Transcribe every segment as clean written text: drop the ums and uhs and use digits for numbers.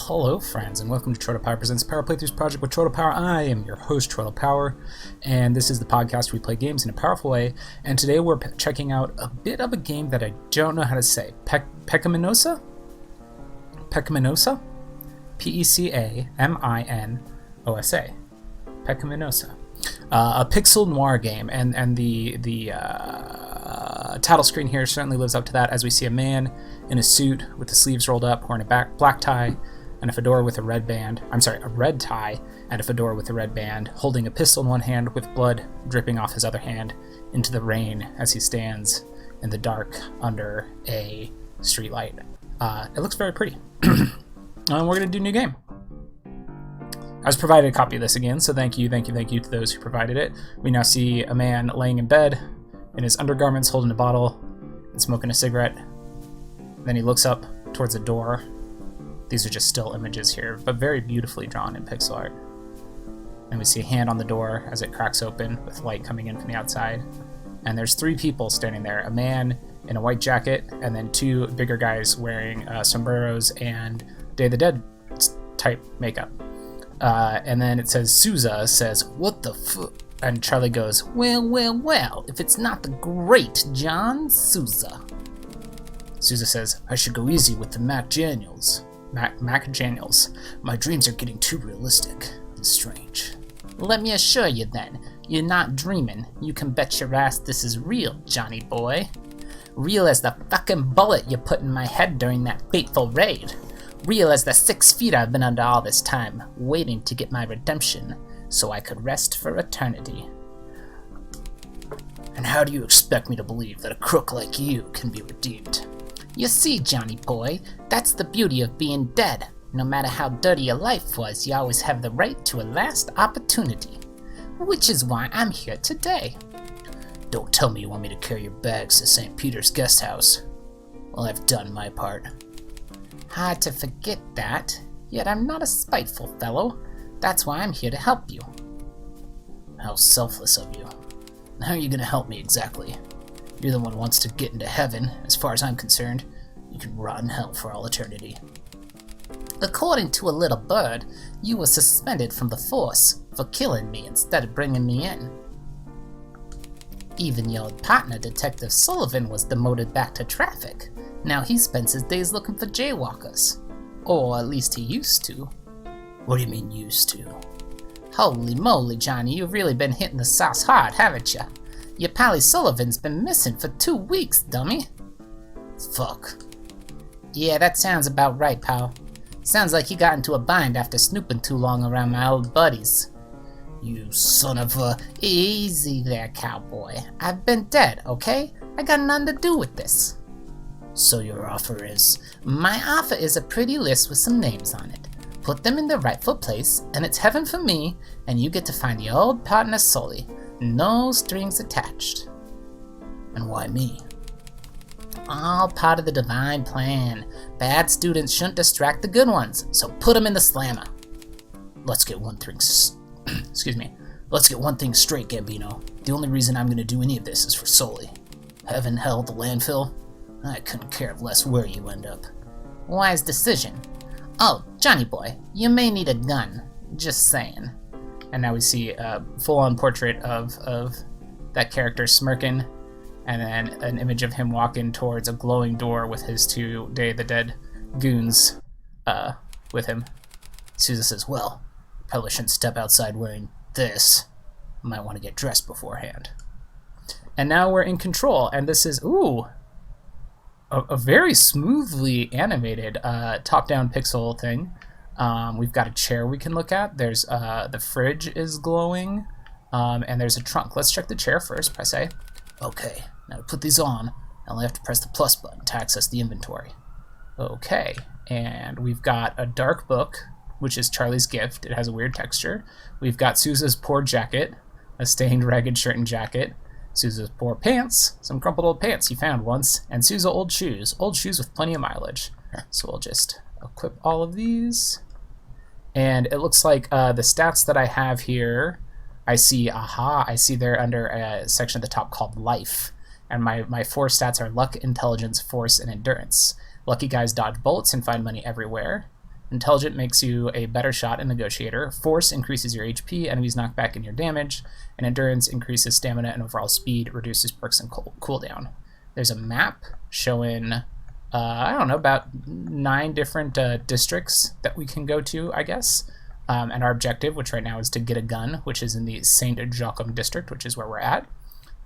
Hello friends, and welcome to TroytlePower Presents Power Playthroughs Project with TroytlePower. I am your host, TroytlePower, and this is the podcast where we play games in a powerful way, and today we're checking out a bit of a game that I don't know how to say. Pecaminosa? Pecaminosa? P-E-C-A-M-I-N-O-S-A. Pecaminosa. A pixel noir game, and the title screen here certainly lives up to that, as we see a man in a suit with the sleeves rolled up, wearing a black tie and a fedora with a red band. A red tie and a fedora with a red band, holding a pistol in one hand with blood dripping off his other hand into the rain as he stands in the dark under a streetlight. It looks very pretty. We're going to do a new game. I was provided a copy of this again, so thank you to those who provided it. We now see a man laying in bed in his undergarments, holding a bottle and smoking a cigarette. Then he looks up towards a door. These are just still images here, but very beautifully drawn in pixel art. And we see a hand on the door as it cracks open with light coming in from the outside. And there's three people standing there, a man in a white jacket, and then two bigger guys wearing sombreros and Day of the Dead type makeup. And then it says, Sousa says, "What the fuck?" And Charlie goes, well, if it's not the great John Sousa. Sousa says, "I should go easy with the Mac Daniels. My dreams are getting too realistic and strange." "Let me assure you then, you're not dreaming. You can bet your ass this is real, Johnny boy. Real as the fucking bullet you put in my head during that fateful raid. Real as the 6 feet I've been under all this time, waiting to get my redemption, so I could rest for eternity." "And how do you expect me to believe that a crook like you can be redeemed?" "You see, Johnny boy, that's the beauty of being dead. No matter how dirty your life was, you always have the right to a last opportunity. Which is why I'm here today." "Don't tell me you want me to carry your bags to St. Peter's guest house. Well, I've done my part." "Hard to forget that, yet I'm not a spiteful fellow. That's why I'm here to help you." "How selfless of you. How are you going to help me exactly? You're the one who wants to get into heaven. As far as I'm concerned, you can rot in hell for all eternity." "According to a little bird, you were suspended from the force for killing me instead of bringing me in. Even your partner, Detective Sullivan, was demoted back to traffic. Now he spends his days looking for jaywalkers. Or at least he used to." "What do you mean, used to?" "Holy moly, Johnny, you've really been hitting the sauce hard, haven't you? Your pally Sullivan's been missing for 2 weeks, dummy." "Fuck." "Yeah, that sounds about right, pal. Sounds like he got into a bind after snooping too long around my old buddies." "You son of a..." "Easy there, cowboy. I've been dead, okay? I got nothing to do with this." "So your offer is..." "My offer is a pretty list with some names on it. Put them in their rightful place, and it's heaven for me, and you get to find your old partner Sully. No strings attached." "And why me?" "All part of the divine plan. Bad students shouldn't distract the good ones, so put them in the slammer." Let's get one thing straight, Gambino. The only reason I'm going to do any of this is for Sully. Heaven, hell, the landfill? I couldn't care less where you end up." "Wise decision. Oh, Johnny boy, you may need a gun. Just saying." And now we see a full-on portrait of that character smirking, and then an image of him walking towards a glowing door with his 2 Day of the Dead goons with him. Sousa says, "Well, probably shouldn't step outside wearing this. Might want to get dressed beforehand." And now we're in control, and this is, a very smoothly animated top-down pixel thing. We've got a chair we can look at. There's the fridge is glowing, and there's a trunk. Let's check the chair first. Press A. Okay, now to put these on, I only have to press the plus button to access the inventory. Okay, and we've got a dark book, which is Charlie's gift. It has a weird texture. We've got Sousa's poor jacket, a stained, ragged shirt and jacket. Sousa's poor pants, some crumpled old pants he found once, and Sousa old shoes with plenty of mileage. So we'll just equip all of these. And it looks like the stats that I have here, I see they're under a section at the top called Life. And my 4 stats are Luck, Intelligence, Force, and Endurance. Lucky guys dodge bullets and find money everywhere. Intelligent makes you a better shot and negotiator. Force increases your HP, enemies knock back in your damage. And Endurance increases stamina and overall speed, reduces perks and cooldown. There's a map showing, I don't know, about 9 different districts that we can go to, I guess. And our objective, which right now is to get a gun, which is in the Saint Joachim district, which is where we're at.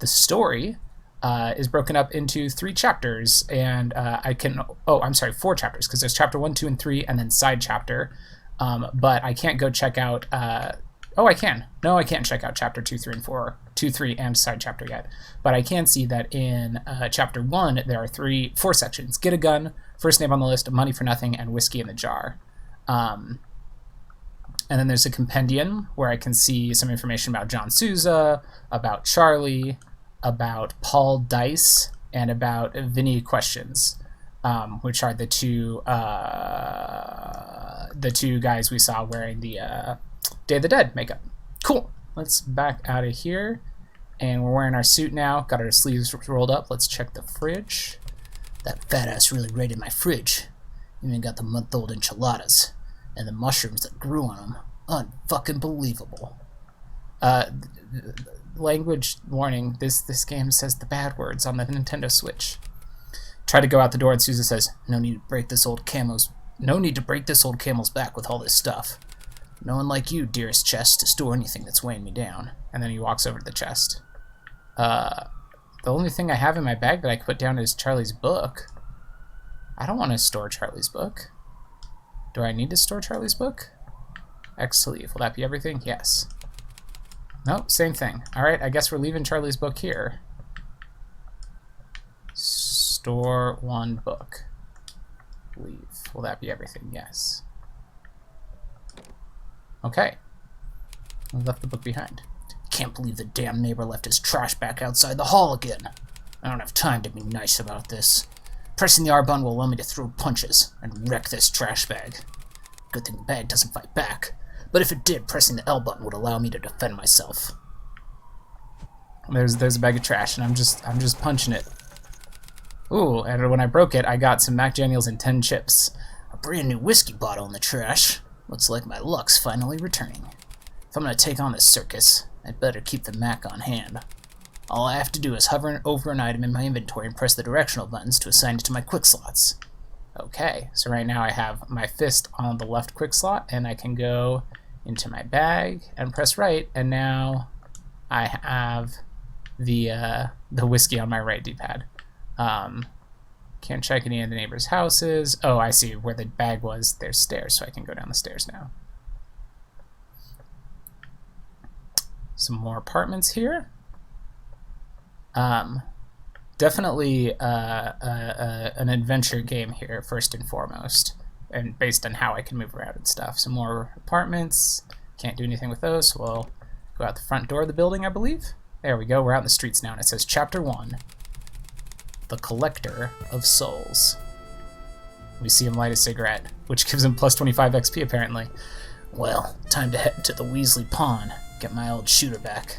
The story is broken up into 3 chapters, and I can, 4 chapters, because there's chapter 1, 2, and 3, and then side chapter. But I can't go check out, I can. No, I can't check out chapter 2, 3, and 4, 2, 3, and side chapter yet. But I can see that in chapter 1, there are 4 sections. Get a gun, first name on the list, money for nothing, and whiskey in the jar. And then there's a compendium where I can see some information about John Sousa, about Charlie, about Paul Dice, and about Vinny Questions, which are the two guys we saw wearing the Day of the Dead makeup. Cool. Let's back out of here. And we're wearing our suit now. Got our sleeves rolled up. Let's check the fridge. That fat ass really raided my fridge. Even got the month-old enchiladas. And the mushrooms that grew on them. Unfucking believable. Language warning. This game says the bad words on the Nintendo Switch. Try to go out the door and Sousa says, No need to break this old camel's back with all this stuff. No one like you, dearest chest, to store anything that's weighing me down. And then he walks over to the chest. The only thing I have in my bag that I could put down is Charlie's book. I don't want to store Charlie's book. Do I need to store Charlie's book? X sleeve. Will that be everything? Yes. Nope, same thing. Alright, I guess we're leaving Charlie's book here. Store 1 book. Leave. Will that be everything? Yes. Okay. I left the book behind. Can't believe the damn neighbor left his trash back outside the hall again. I don't have time to be nice about this. Pressing the R button will allow me to throw punches and wreck this trash bag. Good thing the bag doesn't fight back. But if it did, pressing the L button would allow me to defend myself. There's a bag of trash, and I'm just punching it. Ooh, and when I broke it, I got some Mac Daniels and 10 chips. A brand new whiskey bottle in the trash. Looks like my luck's finally returning. If I'm gonna take on this circus, I'd better keep the Mac on hand. All I have to do is hover over an item in my inventory and press the directional buttons to assign it to my quick slots. Okay, so right now I have my fist on the left quick slot, and I can go into my bag and press right, and now I have the whiskey on my right D-pad. Can't check any of the neighbors' houses. Oh, I see where the bag was. There's stairs, so I can go down the stairs now. Some more apartments here. Definitely an adventure game here, first and foremost, and based on how I can move around and stuff. Some more apartments. Can't do anything with those, so we'll go out the front door of the building, I believe. There we go. We're out in the streets now, and it says Chapter 1. The Collector of Souls. We see him light a cigarette, which gives him plus 25 XP apparently. Well, time to head to the Weasley Pond, get my old shooter back.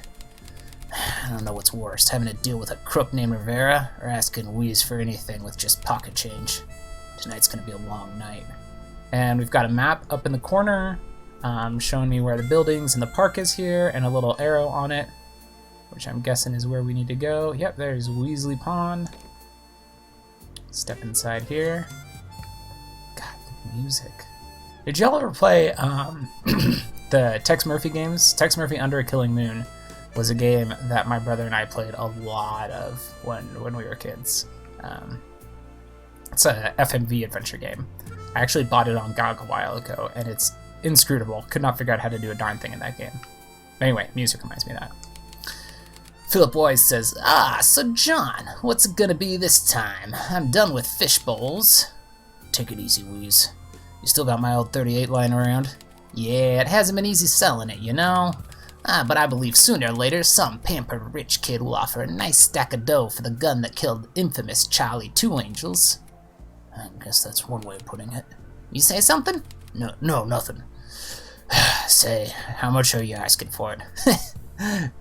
I don't know what's worse, having to deal with a crook named Rivera, or asking Weez for anything with just pocket change. Tonight's gonna be a long night. And we've got a map up in the corner, showing me where the buildings and the park is here, and a little arrow on it, which I'm guessing is where we need to go. Yep, there's Weasley Pond. Step inside here. God, the music. Did y'all ever play the Tex Murphy games? Tex Murphy Under a Killing Moon was a game that my brother and I played a lot of when we were kids. It's a FMV adventure game. I actually bought it on GOG a while ago, and it's inscrutable. Could not figure out how to do a darn thing in that game. Anyway, music reminds me of that. Philip Wise says, so John, what's it gonna be this time? I'm done with fish bowls. Take it easy, Wheeze. You still got my old 38 lying around? Yeah, it hasn't been easy selling it, you know? But I believe sooner or later some pampered rich kid will offer a nice stack of dough for the gun that killed infamous Charlie Two Angels. I guess that's one way of putting it. You say something? No, nothing. Say, how much are you asking for it?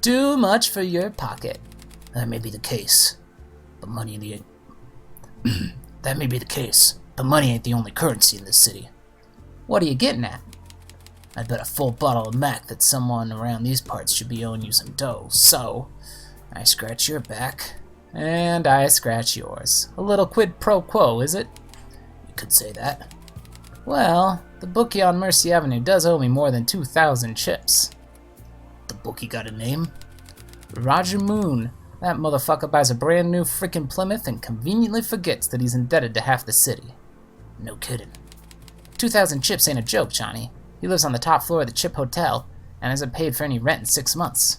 Too much for your pocket. That may be the case. But money in the That may be the case, but money ain't the only currency in this city. What are you getting at? I bet a full bottle of Mac that someone around these parts should be owing you some dough, so I scratch your back, and I scratch yours. A little quid pro quo, is it? You could say that. Well, the bookie on Mercy Avenue does owe me more than 2,000 chips. The bookie got a name? Roger Moon. That motherfucker buys a brand new frickin' Plymouth and conveniently forgets that he's indebted to half the city. No kidding. 2,000 chips ain't a joke, Johnny. He lives on the top floor of the Chip Hotel and hasn't paid for any rent in 6 months.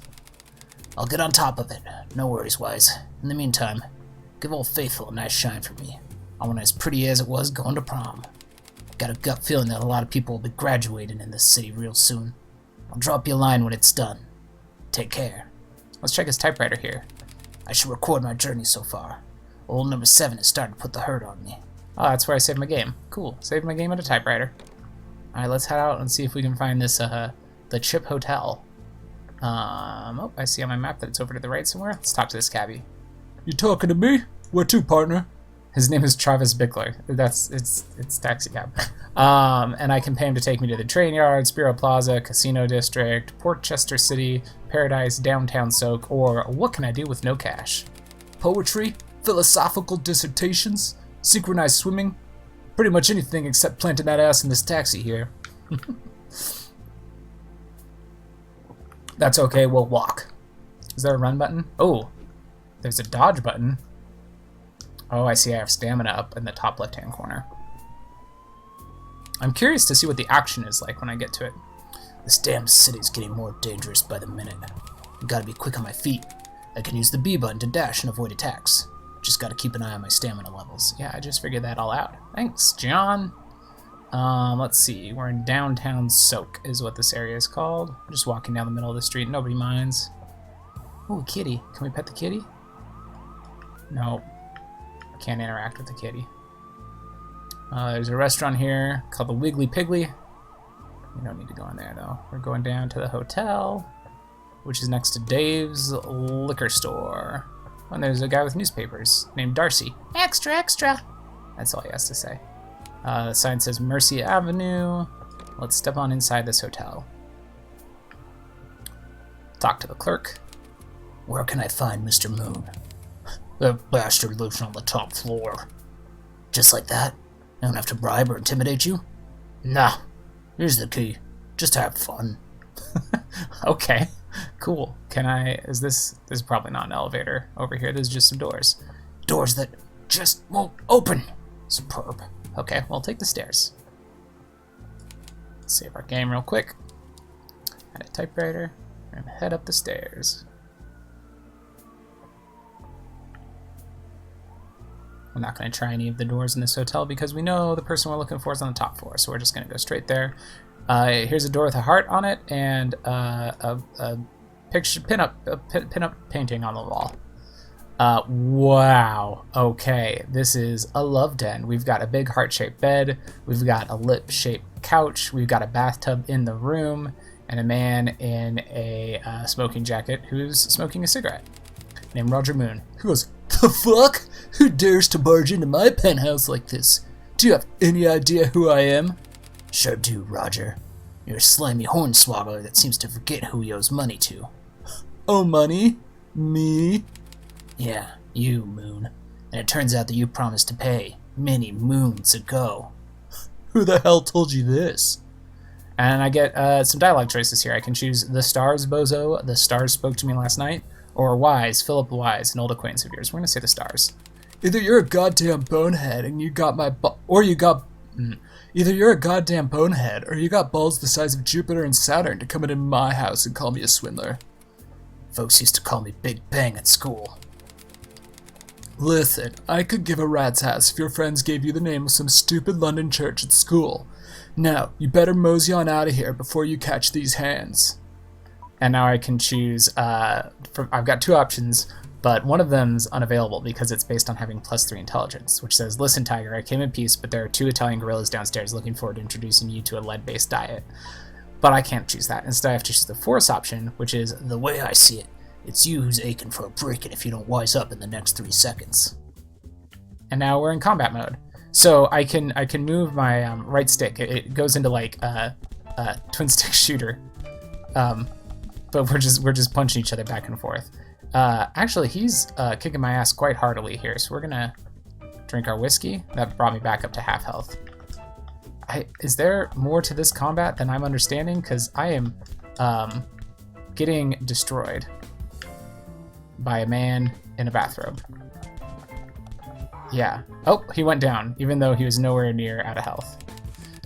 I'll get on top of it. No worries, Wise. In the meantime, give Old Faithful a nice shine for me. I want it as pretty as it was going to prom. Got a gut feeling that a lot of people will be graduating in this city real soon. I'll drop you a line when it's done. Take care. Let's check his typewriter here. I should record my journey so far. Old number 7 is starting to put the hurt on me. Oh, that's where I saved my game. Cool. Saved my game at a typewriter. Alright, let's head out and see if we can find this, the Chip Hotel. Oh, I see on my map that it's over to the right somewhere. Let's talk to this cabbie. You talking to me? Where to, partner? His name is Travis Bickler. It's taxi cab. And I can pay him to take me to the train yard, Spiro Plaza, Casino District, Portchester City, Paradise, Downtown Soak, or what can I do with no cash? Poetry, philosophical dissertations, synchronized swimming, pretty much anything except planting that ass in this taxi here. That's okay, we'll walk. Is there a run button? Oh, there's a dodge button. Oh, I see I have stamina up in the top left-hand corner. I'm curious to see what the action is like when I get to it. This damn city's getting more dangerous by the minute. I gotta be quick on my feet. I can use the B button to dash and avoid attacks. Just gotta keep an eye on my stamina levels. Yeah, I just figured that all out. Thanks, John. Let's see. We're in downtown Soak is what this area is called. We're just walking down the middle of the street. Nobody minds. Ooh, kitty. Can we pet the kitty? No. I can't interact with the kitty. There's a restaurant here called the Wiggly Piggly. We don't need to go in there, though. We're going down to the hotel, which is next to Dave's liquor store. And there's a guy with newspapers named Darcy. Extra, extra! That's all he has to say. The sign says Mercy Avenue. Let's step on inside this hotel. Talk to the clerk. Where can I find Mr. Moon? That bastard lives on the top floor. Just like that? I don't have to bribe or intimidate you? Nah. Here's the key. Just have fun. Okay. Cool. Can I... Is this is probably not an elevator over here. There's just some doors. Doors that just won't open. Superb. Okay, we'll take the stairs. Save our game real quick. Add a typewriter. And head up the stairs. We're not going to try any of the doors in this hotel because we know the person we're looking for is on the top floor, so we're just going to go straight there. Here's a door with a heart on it and a picture pin-up painting on the wall. Wow. Okay, this is a love den. We've got a big heart-shaped bed. We've got a lip-shaped couch. We've got a bathtub in the room and a man in a smoking jacket who's smoking a cigarette named Roger Moon. Who goes, "The fuck? Who dares to barge into my penthouse like this? Do you have any idea who I am?" "Sure do, Roger. You're a slimy hornswoggler that seems to forget who he owes money to." "Oh, money? Me?" "Yeah, you, Moon. And it turns out that you promised to pay many moons ago." "Who the hell told you this?" And I get some dialogue choices here. I can choose the stars, bozo. The stars spoke to me last night. Or Wise, Philip Wise, an old acquaintance of yours. We're going to say the stars. Either you're a goddamn bonehead and you got my Either you're a goddamn bonehead or you got balls the size of Jupiter and Saturn to come into my house and call me a swindler. Folks used to call me Big Bang at school. Listen, I could give a rat's ass if your friends gave you the name of some stupid London church at school. Now, you better mosey on out of here before you catch these hands. And now I can choose, I've got two options, but one of them's unavailable because it's based on having +3 intelligence, which says, "Listen, Tiger, I came in peace, but there are 2 Italian gorillas downstairs looking forward to introducing you to a lead-based diet." But I can't choose that. Instead, I have to choose the fourth option, which is, "The way I see it, it's you who's aching for a break-in if you don't wise up in the next 3 seconds." And now we're in combat mode. So I can move my right stick. It goes into like a twin stick shooter, but we're just punching each other back and forth. Actually, he's kicking my ass quite heartily here, so we're gonna drink our whiskey. That brought me back up to half health. Is there more to this combat than I'm understanding? Because I am getting destroyed by a man in a bathrobe. Yeah. Oh, he went down, even though he was nowhere near out of health.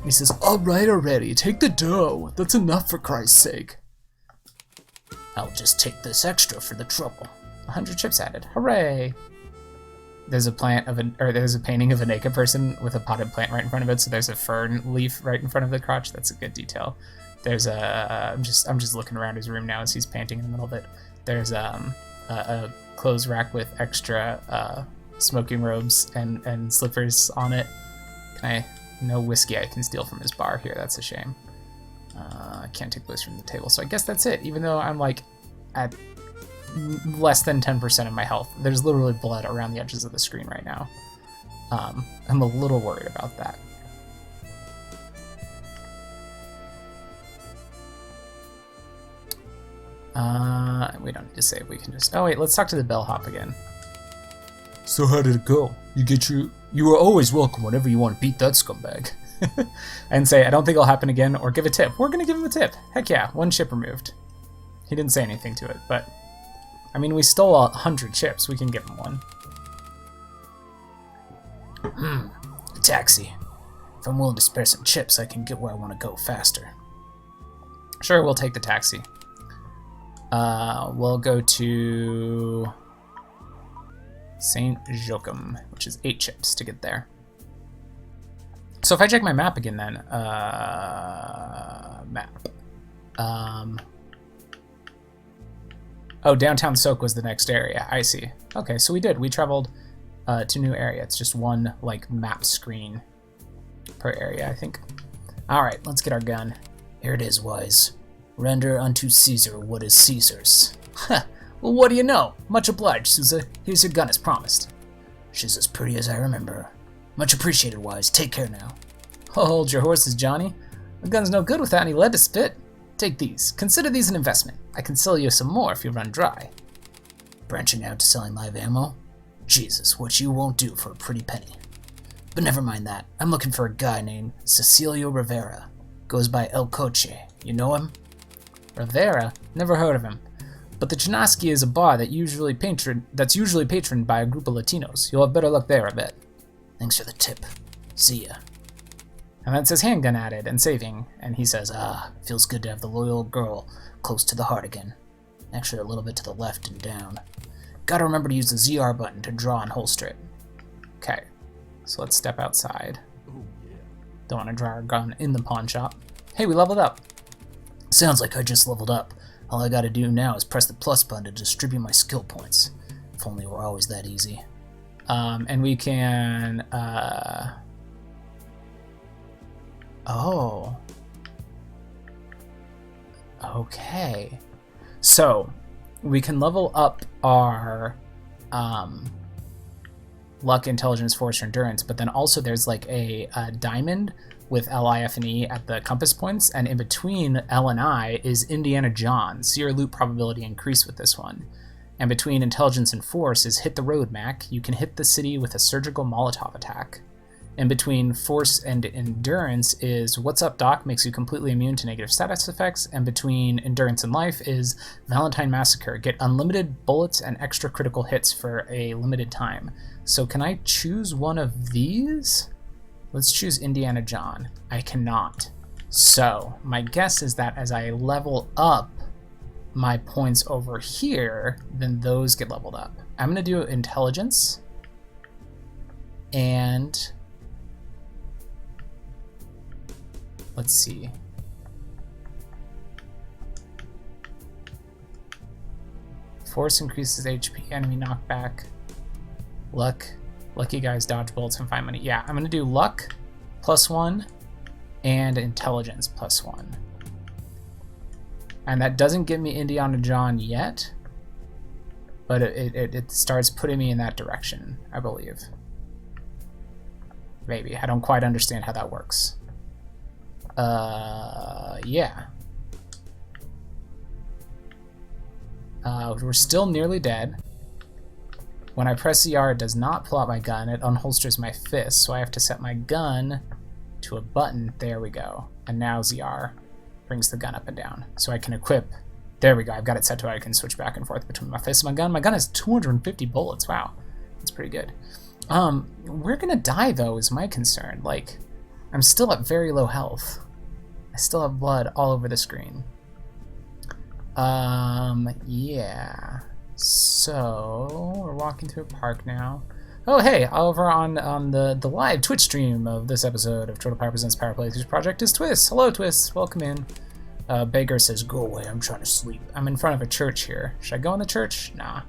He says, "All right already, take the dough. That's enough for Christ's sake." "I'll just take this extra for the trouble." 100 chips added. Hooray! There's a there's a painting of a naked person with a potted plant right in front of it, so there's a fern leaf right in front of the crotch. That's a good detail. There's I'm just looking around his room now as he's painting in the middle of it. There's a clothes rack with extra smoking robes and slippers on it. No whiskey I can steal from his bar here. That's a shame. I can't take booze from the table, so I guess that's it. Even though I'm like at less than 10% of my health, there's literally blood around the edges of the screen right now. I'm a little worried about that. We don't need to save. We can just. Oh wait, let's talk to the bellhop again. "So how did it go? You are always welcome whenever you want to beat that scumbag." And say, "I don't think it'll happen again," or give a tip. We're gonna give him a tip. Heck yeah, 1 chip removed. He didn't say anything to it, but I mean, we stole 100 chips. We can give him 1. A taxi. If I'm willing to spare some chips, I can get where I want to go faster. Sure, we'll take the taxi. We'll go to Saint Joachim, which is 8 chips to get there. So if I check my map again then, map. Oh, downtown Soak was the next area. I see. Okay, so we traveled to new area. It's just one like map screen per area, I think. All right, let's get our gun. Here it is, Wise. Render unto Caesar what is Caesar's. Huh. Well, what do you know? Much obliged, Sousa. Here's your gun as promised. She's as pretty as I remember. Much appreciated, Wise. Take care now. Hold your horses, Johnny. The gun's no good without any lead to spit. Take these. Consider these an investment. I can sell you some more if you run dry. Branching out to selling live ammo? Jesus, what you won't do for a pretty penny. But never mind that. I'm looking for a guy named Cecilio Rivera. Goes by El Coche. You know him? Rivera? Never heard of him. But the Chinaski is a bar that's usually patroned by a group of Latinos. You'll have better luck there, I bet. Thanks for the tip. See ya. And that says handgun added and saving. And he says, feels good to have the loyal girl close to the heart again. Actually, a little bit to the left and down. Gotta remember to use the ZR button to draw and holster it. Okay, so let's step outside. Don't want to draw our gun in the pawn shop. Hey, we leveled up. Sounds like I just leveled up. All I gotta do now is press the plus button to distribute my skill points. If only it were always that easy. And we can, oh. Okay. So, we can level up our, luck, intelligence, force, or endurance, but then also there's like a diamond with L, I, F, and E at the compass points, and in between L and I is Indiana Jones. So your loot probability increased with this one. And between intelligence and force is hit the road, Mac. You can hit the city with a surgical Molotov attack. And between force and endurance is what's up, Doc, makes you completely immune to negative status effects. And between endurance and life is Valentine Massacre. Get unlimited bullets and extra critical hits for a limited time. So can I choose one of these? Let's choose Indiana John. I cannot. So my guess is that as I level up my points over here, then those get leveled up. I'm gonna do intelligence and let's see. Force increases HP, enemy knockback. Luck. Lucky guys dodge bullets and find money. Yeah, I'm gonna do luck +1 and intelligence +1. And that doesn't give me Indiana John yet, but it starts putting me in that direction, I believe. Maybe. I don't quite understand how that works. Yeah. We're still nearly dead. When I press ZR, it does not pull out my gun. It unholsters my fist, so I have to set my gun to a button. There we go. And now ZR brings the gun up and down. So I can equip. There we go. I've got it set to where I can switch back and forth between my fist and my gun. My gun has 250 bullets. Wow. That's pretty good. We're gonna die, though, is my concern. Like, I'm still at very low health. I still have blood all over the screen. Yeah. So, we're walking through a park now. Oh, hey, over on the live Twitch stream of this episode of TroytlePower Presents Power Playthroughs Project is Twist. Hello, Twist. Welcome in. Baker says, go away, I'm trying to sleep. I'm in front of a church here. Should I go in the church? Nah.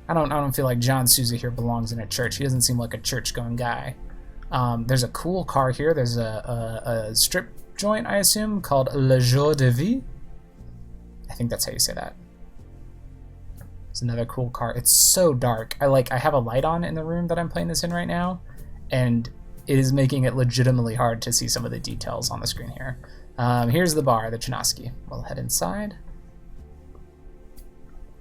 I don't feel like John Sousa here belongs in a church. He doesn't seem like a church-going guy. There's a cool car here. There's a strip joint, I assume, called Le Jour de Vie. I think that's how you say that. It's another cool car. It's so dark. I have a light on in the room that I'm playing this in right now, and it is making it legitimately hard to see some of the details on the screen here. Here's the bar, the Chinaski. We'll head inside.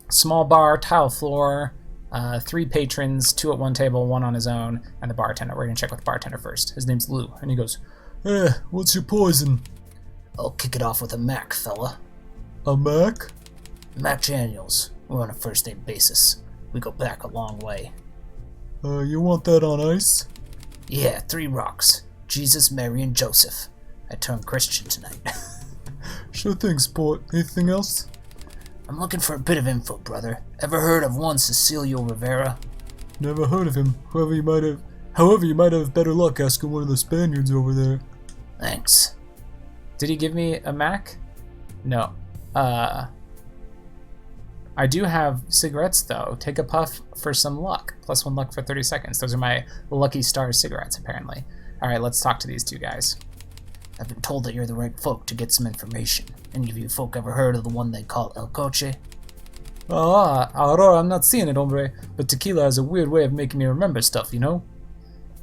Small bar, tile floor, 3 patrons, 2 at one table, 1 on his own, and the bartender. We're gonna check with the bartender first. His name's Lou, and he goes, what's your poison? I'll kick it off with a Mac, fella. A Mac? Mac Daniels. We're on a first-name basis. We go back a long way. You want that on ice? Yeah, 3 rocks. Jesus, Mary, and Joseph. I turned Christian tonight. Sure thing, sport. Anything else? I'm looking for a bit of info, brother. Ever heard of one Cecilio Rivera? Never heard of him. However, you might have better luck asking one of the Spaniards over there. Thanks. Did he give me a Mac? No. I do have cigarettes, though. Take a puff for some luck. +1 luck for 30 seconds. Those are my Lucky Star cigarettes, apparently. Alright, let's talk to these 2 guys. I've been told that you're the right folk to get some information. Any of you folk ever heard of the one they call El Coche? Aurora, I'm not seeing it, hombre. But tequila has a weird way of making me remember stuff, you know?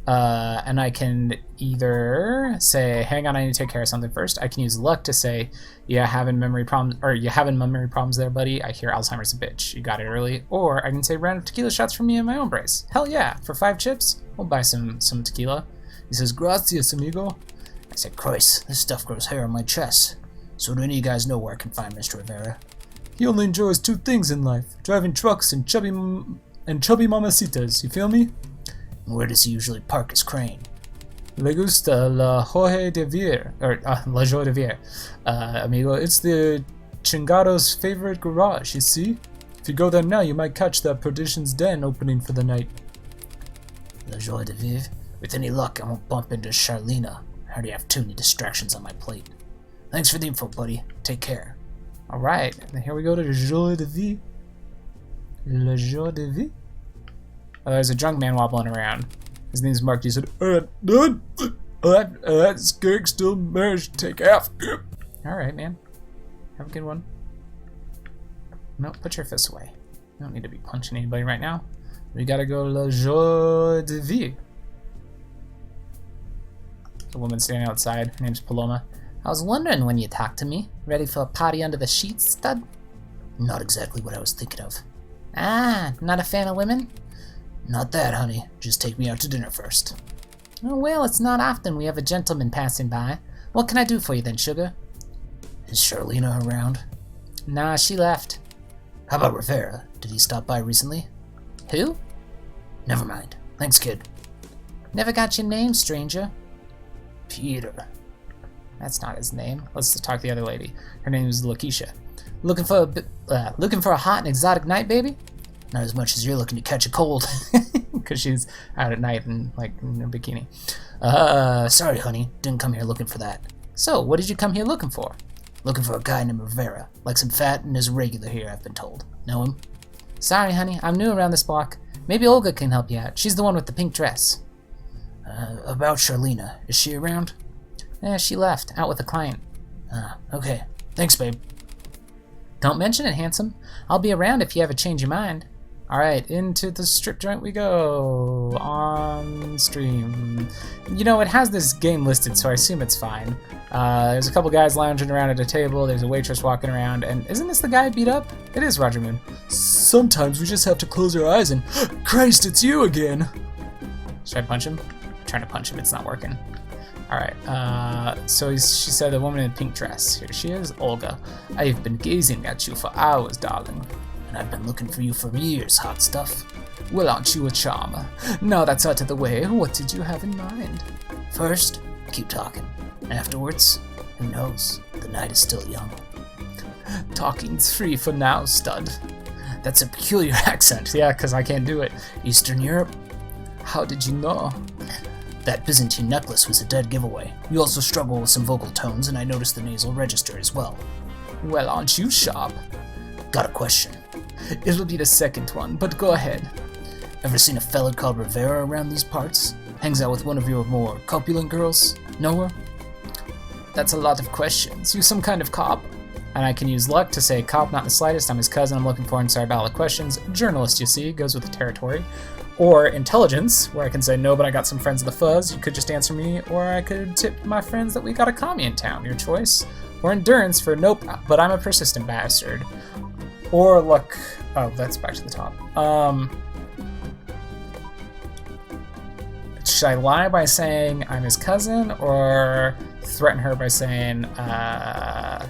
And I can either say, hang on, I need to take care of something first. I can use luck to say, yeah, having memory problems there, buddy. I hear Alzheimer's a bitch. You got it early. Or I can say random tequila shots for me and my own brace. Hell yeah, for 5 chips, we'll buy some tequila. He says, gracias, amigo. I said, Christ, this stuff grows hair on my chest. So do any of you guys know where I can find Mr. Rivera? He only enjoys 2 things in life, driving trucks and chubby mamacitas, you feel me? Where does he usually park his crane? Le gusta la Jorge de Vier, or La Joie de Vier, amigo. It's the Chingado's favorite garage, you see? If you go there now, you might catch that Perdition's Den opening for the night. La Joie de Vivre? With any luck, I won't bump into Charlena. I already have too many distractions on my plate. Thanks for the info, buddy. Take care. Alright, and here we go to Le Jour de Vie. Le Jour de Vie? Oh, there's a drunk man wobbling around. His name's Mark. He said, that's gig still managed to take half. Alright, man. Have a good one. No, put your fists away. You don't need to be punching anybody right now. We gotta go Le Jour de Vie. There's a woman standing outside. Her name's Paloma. I was wondering when you talked to me. Ready for a party under the sheets, stud? Not exactly what I was thinking of. Ah, not a fan of women? Not that, honey. Just take me out to dinner first. Oh, well, it's not often we have a gentleman passing by. What can I do for you then, sugar? Is Charlena around? Nah, she left. How about Rivera? Did he stop by recently? Who? Never mind. Thanks, kid. Never got your name, stranger. Peter. That's not his name. Let's talk to the other lady. Her name is Lakeisha. Looking for a hot and exotic night, baby? Not as much as you're looking to catch a cold. Because she's out at night and like in a bikini. Sorry, honey. Didn't come here looking for that. So, what did you come here looking for? Looking for a guy named Rivera. Likes him fat and is a regular here, I've been told. Know him? Sorry, honey. I'm new around this block. Maybe Olga can help you out. She's the one with the pink dress. About Charlena. Is she around? She left. Out with a client. Okay. Thanks, babe. Don't mention it, handsome. I'll be around if you ever change your mind. Alright, into the strip joint we go. On stream. You know, it has this game listed, so I assume it's fine. There's a couple guys lounging around at a table, there's a waitress walking around, and isn't this the guy beat up? It is Roger Moon. Sometimes we just have to close our eyes and, Christ, it's you again. Should I punch him? I'm trying to punch him, it's not working. Alright, she said the woman in a pink dress. Here she is, Olga. I've been gazing at you for hours, darling. And I've been looking for you for years, hot stuff. Well, aren't you a charmer? Now that's out of the way, what did you have in mind? First, keep talking. Afterwards, who knows? The night is still young. Talking's free for now, stud. That's a peculiar accent. Yeah, because I can't do it. Eastern Europe? How did you know? That Byzantine necklace was a dead giveaway. You also struggle with some vocal tones, and I noticed the nasal register as well. Well, aren't you sharp? Got a question. It'll be the second one, but go ahead. Ever seen a fella called Rivera around these parts? Hangs out with one of your more corpulent girls? Know her? That's a lot of questions. You some kind of cop? And I can use luck to say cop, not the slightest. I'm his cousin, I'm looking for and sorry about all the questions. Journalist, you see, goes with the territory. Or intelligence, where I can say no, but I got some friends of the fuzz. You could just answer me, or I could tip my friends that we got a commie in town. Your choice. Or endurance for nope, but I'm a persistent bastard. Or luck. Oh, that's back to the top. Should I lie by saying I'm his cousin, or threaten her by saying that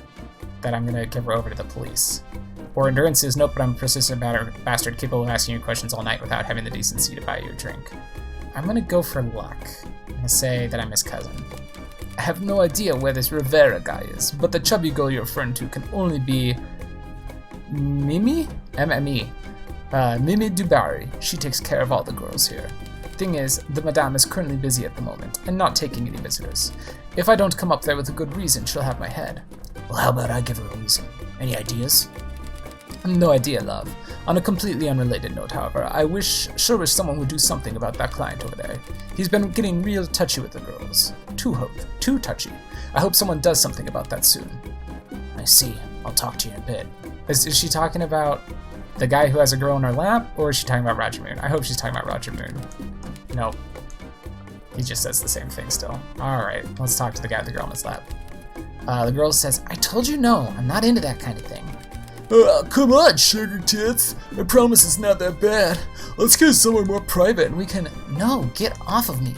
I'm gonna give her over to the police? Or endurance is nope, but I'm a persistent bastard capable of asking you questions all night without having the decency to buy you a drink. I'm gonna go for luck. I'm gonna say that I'm his cousin. I have no idea where this Rivera guy is, but the chubby girl you're referring to can only be Mimi? M-M-E. Mimi Dubarry. She takes care of all the girls here. Thing is, the madame is currently busy at the moment, and not taking any visitors. If I don't come up there with a good reason, she'll have my head. Well, how about I give her a reason? Any ideas? No idea, love. On a completely unrelated note, however, I sure wish someone would do something about that client over there. He's been getting real touchy with the girls. Too touchy. I hope someone does something about that soon. I see. I'll talk to you in a bit. Is she talking about the guy who has a girl in her lap, or is she talking about Roger Moon? I hope she's talking about Roger Moon. Nope. He just says the same thing still. Alright, let's talk to the guy with the girl in his lap. The girl says, I told you no, I'm not into that kind of thing. Come on, sugar tits. I promise it's not that bad. Let's go somewhere more private and we can... No, get off of me.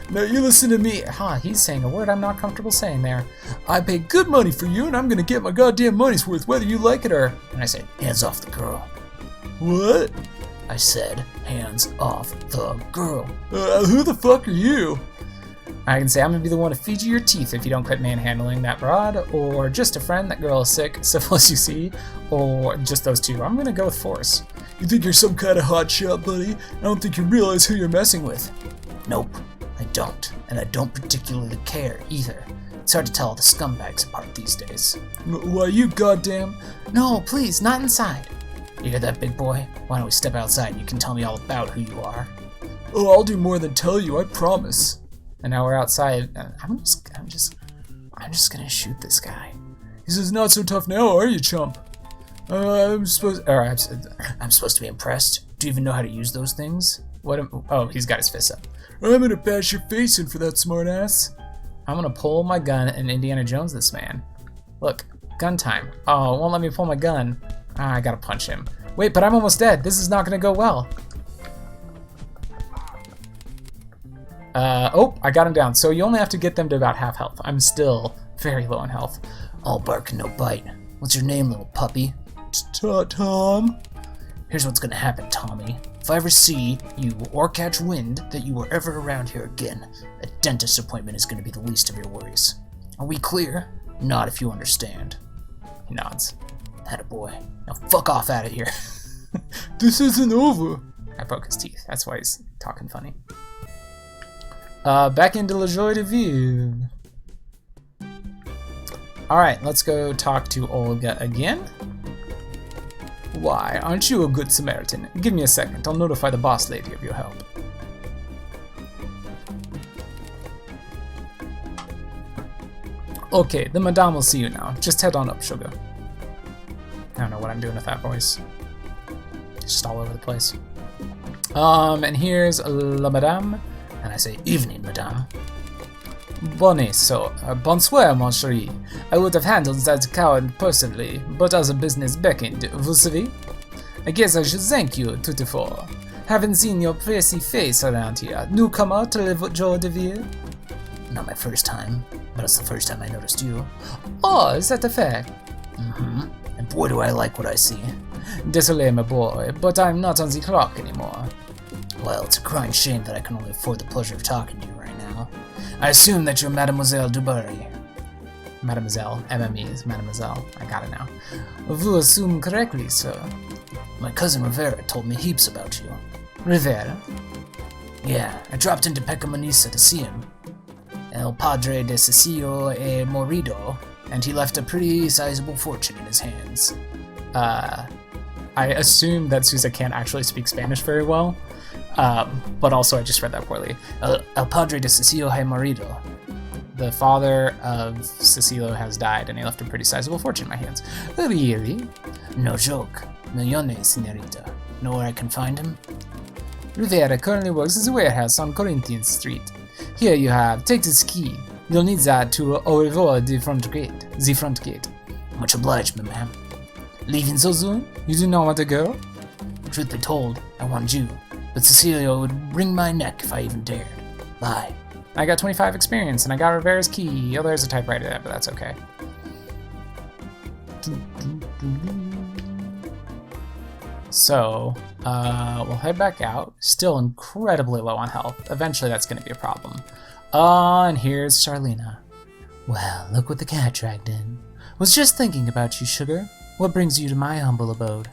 Now you listen to me. He's saying a word I'm not comfortable saying there. I pay good money for you and I'm gonna get my goddamn money's worth whether you like it or... And I say, hands off the girl. What? I said, hands off the girl. Who the fuck are you? I can say I'm gonna be the one to feed you your teeth if you don't quit manhandling that broad, or just a friend, that girl is sick, simple as you see, or just those two. I'm gonna go with force. You think you're some kind of hotshot, buddy? I don't think you realize who you're messing with. Nope, I don't, and I don't particularly care either. It's hard to tell all the scumbags apart these days. Why, you goddamn... No, please, not inside. You hear that, big boy? Why don't we step outside and you can tell me all about who you are? Oh, I'll do more than tell you, I promise. And now we're outside. I'm just gonna shoot this guy. He says, not so tough now, are you, chump? I'm supposed to be impressed. Do you even know how to use those things? Oh, he's got his fist up. I'm gonna bash your face in for that smartass. I'm gonna pull my gun and Indiana Jones this man. Look, gun time. Oh, it won't let me pull my gun. I gotta punch him. Wait, but I'm almost dead. This is not gonna go well. Oh, I got him down. So you only have to get them to about half health. I'm still very low in health. All bark and no bite. What's your name, little puppy? Tom. Here's what's gonna happen, Tommy. If I ever see you or catch wind that you were ever around here again, a dentist appointment is gonna be the least of your worries. Are we clear? Nod if you understand. He nods. Attaboy. Now fuck off out of here. This isn't over. I broke his teeth. That's why he's talking funny. Back into La Joie de Vivre. Alright, let's go talk to Olga again. Why, aren't you a good Samaritan? Give me a second, I'll notify the boss lady of your help. Okay, the madame will see you now. Just head on up, sugar. I don't know what I'm doing with that voice. Just all over the place. And here's la madame, and I say evening, madame. Bonsoir, mon chéri. I would have handled that coward personally, but as a business beckoned, vous savez? I guess I should thank you, toutefois. Haven't seen your pretty face around here. Newcomer to the Joe de Ville? Not my first time, but it's the first time I noticed you. Oh, is that a fact? Mm-hmm. And boy, do I like what I see. Désolé, my boy, but I'm not on the clock anymore. Well, it's a crying shame that I can only afford the pleasure of talking to you right now. I assume that you're Mademoiselle Dubarry. Mademoiselle, MME is Mademoiselle. I got it now. Vous assume correctly, sir. My cousin Rivera told me heaps about you. Rivera? Yeah, I dropped into Pecaminosa to see him. El Padre de Cecilio e Morido, and he left a pretty sizable fortune in his hands. I assume that Sousa can't actually speak Spanish very well, but also I just read that poorly. El Padre de Cecilio e Morido. The father of Cecilio has died, and he left a pretty sizable fortune in my hands. Really? No joke. Millones, señorita. Know where I can find him? Rivera currently works as a warehouse on Corinthian Street. Here you have, take this key. You'll need that to ouvrir the front gate. The front gate. Much obliged, ma'am. Leaving so soon? You do not want to go? Truth be told, I want you, but Cecilio would wring my neck if I even dared. Bye. I got 25 experience, and I got Rivera's key. Oh, there's a typewriter there, but that's okay. So, we'll head back out. Still incredibly low on health. Eventually that's going to be a problem. And here's Charlena. Well, look what the cat dragged in. Was just thinking about you, sugar. What brings you to my humble abode?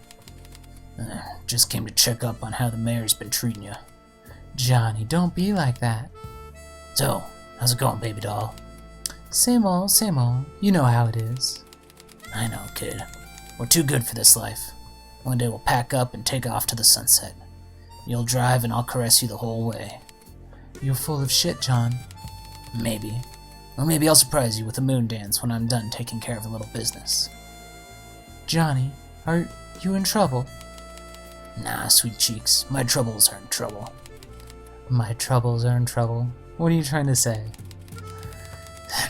Just came to check up on how the mayor's been treating you. Johnny, don't be like that. So, how's it going, baby doll? Same old, same old. You know how it is. I know, kid. We're too good for this life. One day we'll pack up and take off to the sunset. You'll drive and I'll caress you the whole way. You're full of shit, John. Maybe. Or maybe I'll surprise you with a moon dance when I'm done taking care of a little business. Johnny, are you in trouble? Nah, sweet cheeks. My troubles are in trouble. My troubles are in trouble? What are you trying to say?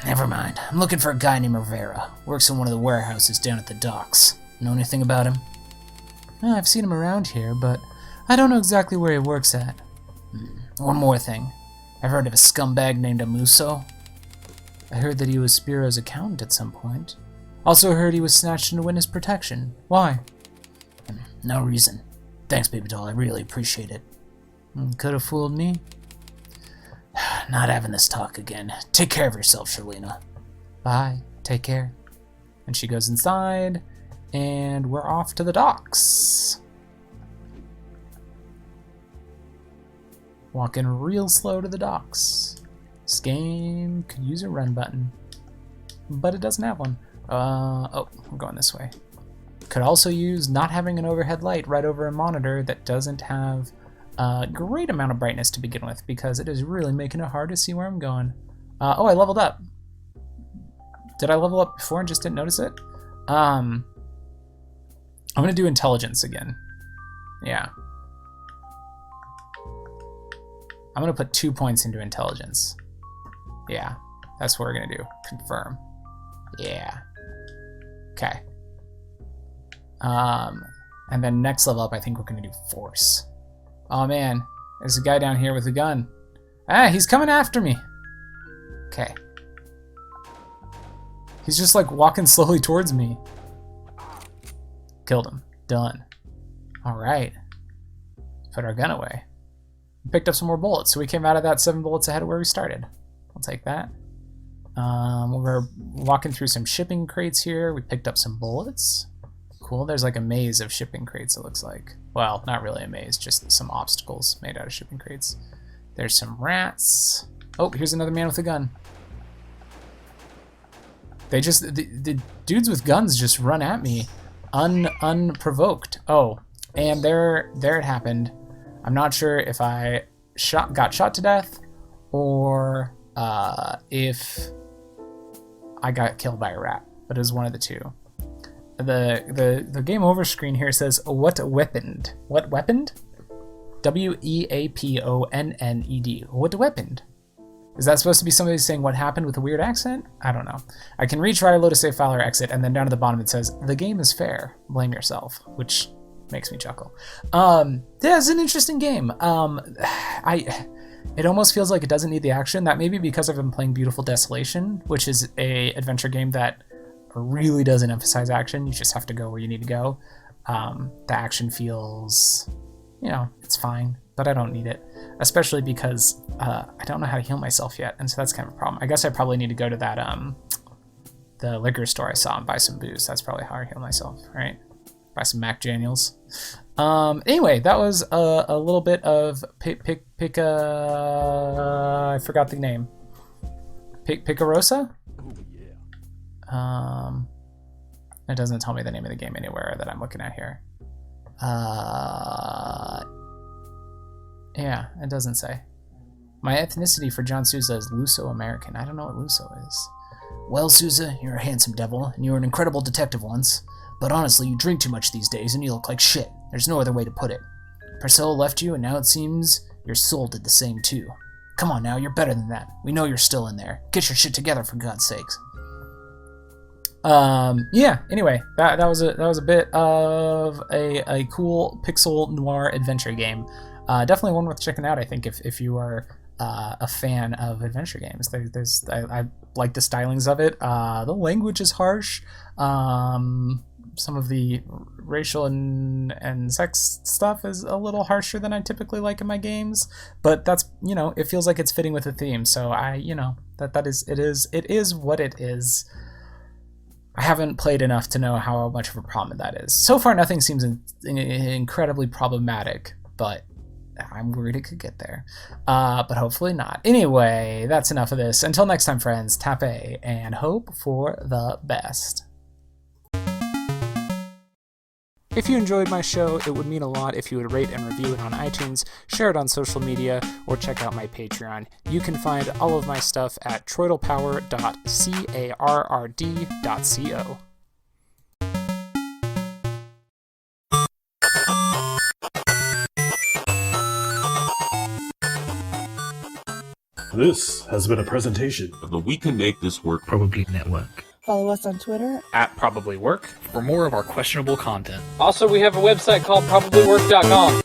Never mind. I'm looking for a guy named Rivera. Works in one of the warehouses down at the docks. Know anything about him? I've seen him around here, but I don't know exactly where he works at. One more thing. I've heard of a scumbag named Amuso. I heard that he was Spiro's accountant at some point. Also heard he was snatched into witness protection. Why? No reason. Thanks, baby doll. I really appreciate it. Could have fooled me. Not having this talk again. Take care of yourself, Charlena. Bye. Take care. And she goes inside, and we're off to the docks. Walking real slow to the docks. This game could use a run button, but it doesn't have one. Oh, I'm going this way. Could also use not having an overhead light right over a monitor that doesn't have a great amount of brightness to begin with, because it is really making it hard to see where I'm going. Oh, I leveled up. Did I level up before and just didn't notice it? I'm gonna do intelligence again. Yeah. I'm gonna put 2 points into intelligence. Yeah, that's what we're gonna do. Confirm. Yeah. Okay. And then next level up, I think we're gonna do force. Oh man, there's a guy down here with a gun. Ah, he's coming after me. Okay. He's just like walking slowly towards me. Killed him. Done. All right. Put our gun away. Picked up some more bullets, so we came out of that 7 bullets ahead of where we started. I'll take that. We're walking through some shipping crates here. We picked up some bullets. Cool. There's like a maze of shipping crates, it looks like. Well, not really a maze, just some obstacles made out of shipping crates. There's some rats. Oh, here's another man with a gun. They just, the dudes with guns just run at me unprovoked. Oh, and there it happened. I'm not sure if I got shot to death or if I got killed by a rat, but it was one of the two. The game over screen here says what weaponed? What weaponed? WEAPONNED. What weaponed? Is that supposed to be somebody saying what happened with a weird accent? I don't know. I can retry, load a save file, or exit, and then down at the bottom it says the game is fair. Blame yourself, which makes me chuckle. Yeah, it's an interesting game. It almost feels like it doesn't need the action. That may be because I've been playing Beautiful Desolation, which is a adventure game that really doesn't emphasize action. You just have to go where you need to go. The action feels, it's fine, but I don't need it, especially because I don't know how to heal myself yet, and so that's kind of a problem. I guess I probably need to go to that the liquor store I saw and buy some booze. That's probably how I heal myself, right? Buy some Mac Daniels. Anyway, that was a little bit of I forgot the name. Pecaminosa? It doesn't tell me the name of the game anywhere that I'm looking at here. Yeah, it doesn't say. My ethnicity for John Sousa is Luso-American. I don't know what Luso is. Well, Sousa, you're a handsome devil, and you were an incredible detective once. But honestly, you drink too much these days, and you look like shit. There's no other way to put it. Priscilla left you, and now it seems your soul did the same too. Come on now, you're better than that. We know you're still in there. Get your shit together, for God's sakes. Yeah, anyway, that was a bit of a cool pixel noir adventure game. Definitely one worth checking out, I think, if you are a fan of adventure games. I like the stylings of it. The language is harsh. Some of the racial and sex stuff is a little harsher than I typically like in my games, but that's, it feels like it's fitting with the theme. So it is what it is. I haven't played enough to know how much of a problem that is. So far, nothing seems incredibly problematic, but I'm worried it could get there. But hopefully not. Anyway, that's enough of this. Until next time, friends, tap A and hope for the best. If you enjoyed my show, it would mean a lot if you would rate and review it on iTunes, share it on social media, or check out my Patreon. You can find all of my stuff at TroytlePower.carrd.co. This has been a presentation of the We Can Make This Work Probably Network. Follow us on Twitter At Probably Work. For more of our questionable content. Also, we have a website called probablywork.com.